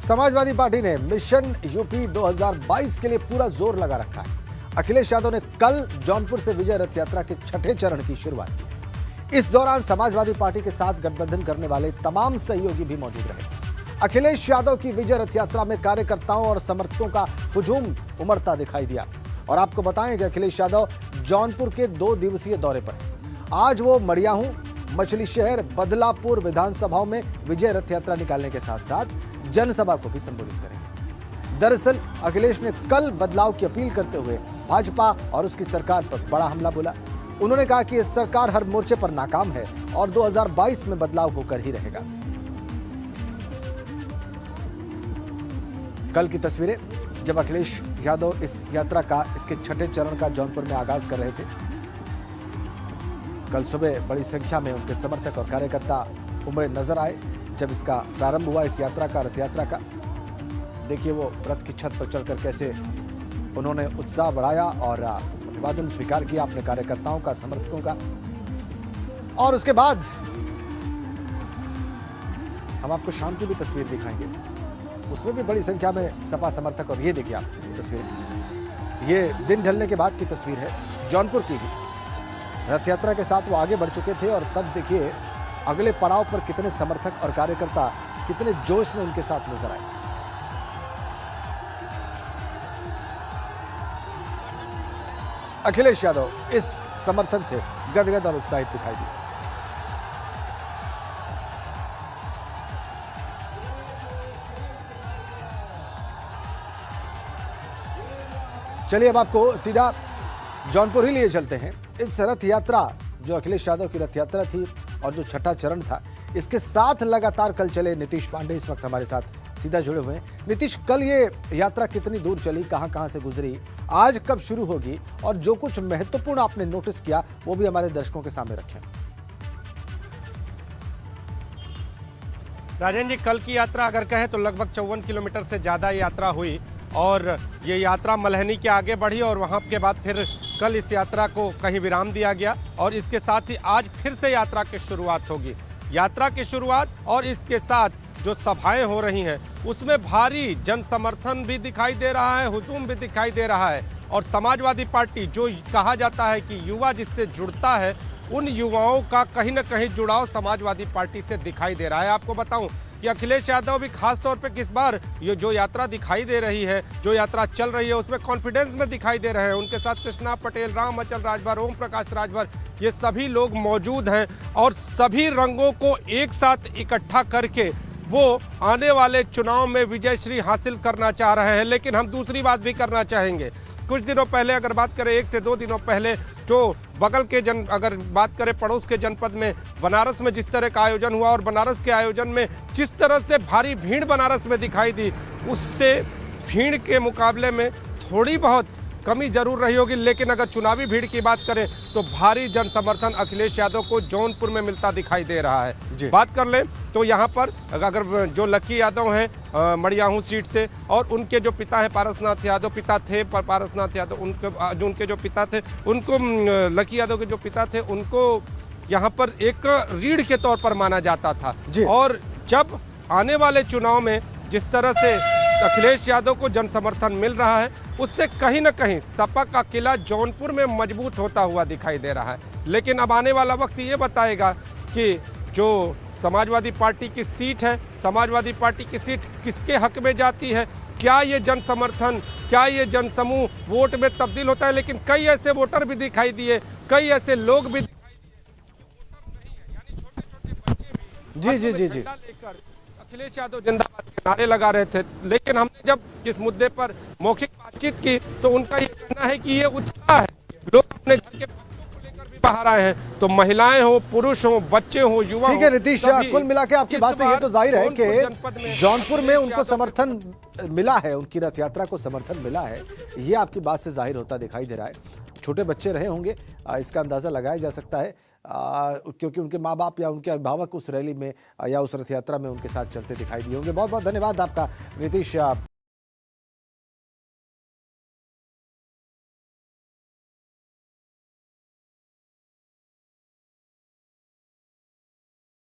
Samajwadi party ने mission UP 2022 के लिए पूरा जोर लगा रखा है। अखिलेश यादव ने कल जौनपुर से विजय रथ यात्रा के छठे चरण की शुरुआत की। इस दौरान समाजवादी पार्टी के साथ गठबंधन करने वाले तमाम सहयोगी भी मौजूद रहे। अखिलेश यादव की विजय रथ यात्रा में कार्यकर्ताओं और समर्थकों का हुजूम उमड़ता दिखाई दिया। और आपको बताएं कि अखिलेश यादव जौनपुर के 2 दिवसीय दौरे पर आज वो मड़ियाहू, मछली शहर, बदलापुर विधानसभाओं में विजय रथ यात्रा निकालने के साथ साथ जनसभा को भी संबोधित करेंगे। दरअसल अखिलेश ने कल बदलाव की अपील करते हुए भाजपा और उसकी सरकार पर बड़ा हमला बोला। उन्होंने कहा कि इस सरकार हर मोर्चे पर नाकाम है और 2022 में बदलाव होकर ही रहेगा। कल की तस्वीरें जब अखिलेश यादव इस यात्रा का, इसके छठे चरण का जौनपुर में आगाज कर रहे थे। कल सुबह बड़ी संख्या में उनके समर्थक और कार्यकर्ता उमड़े नजर आए जब इसका प्रारंभ हुआ, इस यात्रा का, रथ यात्रा का। देखिए वो रथ की छत पर चढ़कर कैसे उन्होंने उत्साह बढ़ाया और अभिवादन स्वीकार किया अपने कार्यकर्ताओं का, समर्थकों का। और उसके बाद हम आपको शाम की भी तस्वीर दिखाएंगे, उसमें भी बड़ी संख्या में सपा समर्थक। और ये देखिए आप तस्वीर, ये दिन ढलने के बाद की तस्वीर है जौनपुर की भी। रथ यात्रा के साथ वो आगे बढ़ चुके थे और तब देखिए अगले पड़ाव पर कितने समर्थक और कार्यकर्ता कितने जोश में उनके साथ नजर आए। अखिलेश यादव इस समर्थन से गदगद और उत्साहित दिखाई दिए। चलिए अब आपको सीधा जौनपुर ही लिए चलते हैं। इस रथ यात्रा, जो अखिलेश यादव की रथ यात्रा थी और जो छठा चरण था, इसके साथ लगातार कल चले नीतीश पांडे इस वक्त हमारे साथ सीधा जुड़े हुए हैं। नीतीश, कल ये यात्रा कितनी दूर चली, कहां से गुजरी, आज कब शुरू होगी, और जो कुछ महत्वपूर्ण आपने नोटिस किया वो भी हमारे दर्शकों के सामने रखें। राजन जी, कल की यात्रा अगर कहें तो लगभग 54 किलोमीटर से ज़्यादा यात्रा हुई और ये यात्रा मल्हनी के आगे बढ़ी और वहाँ के बाद फिर कल इस यात्रा को कहीं विराम दिया गया और इसके साथ ही आज फिर से यात्रा की शुरुआत होगी। यात्रा की शुरुआत और इसके साथ जो सभाएं हो रही हैं उसमें भारी जन समर्थन भी दिखाई दे रहा है, हुजूम भी दिखाई दे रहा है। और समाजवादी पार्टी, जो कहा जाता है कि युवा जिससे जुड़ता है, उन युवाओं का कहीं ना कहीं जुड़ाव समाजवादी पार्टी से दिखाई दे रहा है। आपको बताऊं कि अखिलेश यादव भी खास तौर पे किस बार ये जो यात्रा दिखाई दे रही है, जो यात्रा चल रही है, उसमें कॉन्फिडेंस में दिखाई दे रहे हैं। उनके साथ कृष्णा पटेल, राम अचल राजभर, ओम प्रकाश राजभर, ये सभी लोग मौजूद हैं और सभी रंगों को एक साथ इकट्ठा करके वो आने वाले चुनाव में विजयश्री हासिल करना चाह रहे हैं। लेकिन हम दूसरी बात भी करना चाहेंगे। कुछ दिनों पहले अगर बात करें, 1 से 2 दिनों पहले, जो बगल के अगर बात करें पड़ोस के जनपद में बनारस में जिस तरह का आयोजन हुआ और बनारस के आयोजन में जिस तरह से भारी भीड़ बनारस में दिखाई दी, उससे भीड़ के मुकाबले में थोड़ी बहुत कमी जरूर रही होगी। लेकिन अगर चुनावी भीड़ की बात करें तो भारी जन समर्थन अखिलेश यादव को जौनपुर में मिलता दिखाई दे रहा है। बात कर लें तो यहाँ पर अगर जो लकी यादव हैं मड़ियाहू सीट से, और उनके जो पिता हैं पारसनाथ यादव, पिता थे पारसनाथ यादव, उनके जो पिता थे, उनको लकी यादव के जो पिता थे उनको यहाँ पर एक रीढ़ के तौर पर माना जाता था। और जब आने वाले चुनाव में जिस तरह से अखिलेश यादव को जन समर्थन मिल रहा है, उससे कहीं ना कहीं सपा का किला जौनपुर में मजबूत होता हुआ दिखाई दे रहा है। लेकिन अब आने वाला वक्त ये बताएगा कि जो समाजवादी पार्टी की सीट है, समाजवादी पार्टी की सीट किसके हक में जाती है, क्या ये जन समर्थन, क्या ये जन समूह वोट में तब्दील होता है। लेकिन कई ऐसे वोटर भी दिखाई दिए, कई ऐसे लोग भी दिखाई दिए यानी छोटे बच्चे भी जी लेकर अखिलेश यादव जिंदाबाद के नारे लगा रहे थे। लेकिन हमने जब इस मुद्दे पर मौखिक बातचीत की तो उनका ये कहना है कि ये उत्साह है, लोग अपने घर के बच्चों को लेकर भी बाहर आए हैं, तो महिलाएं हो, पुरुष हो, बच्चे हो, युवा। ठीक है नीतीश, कुल मिला के आपकी बात से ये तो जाहिर है कि जौनपुर में उनको समर्थन मिला है, उनकी रथ यात्रा को समर्थन मिला है, ये आपकी बात से जाहिर होता दिखाई दे रहा है। छोटे बच्चे रहे होंगे, इसका अंदाजा लगाया जा सकता है, क्योंकि उनके माँ बाप या उनके अभिभावक उस रैली में या उस रथ यात्रा में उनके साथ चलते दिखाई दिए होंगे। बहुत बहुत धन्यवाद आपका नीतीश।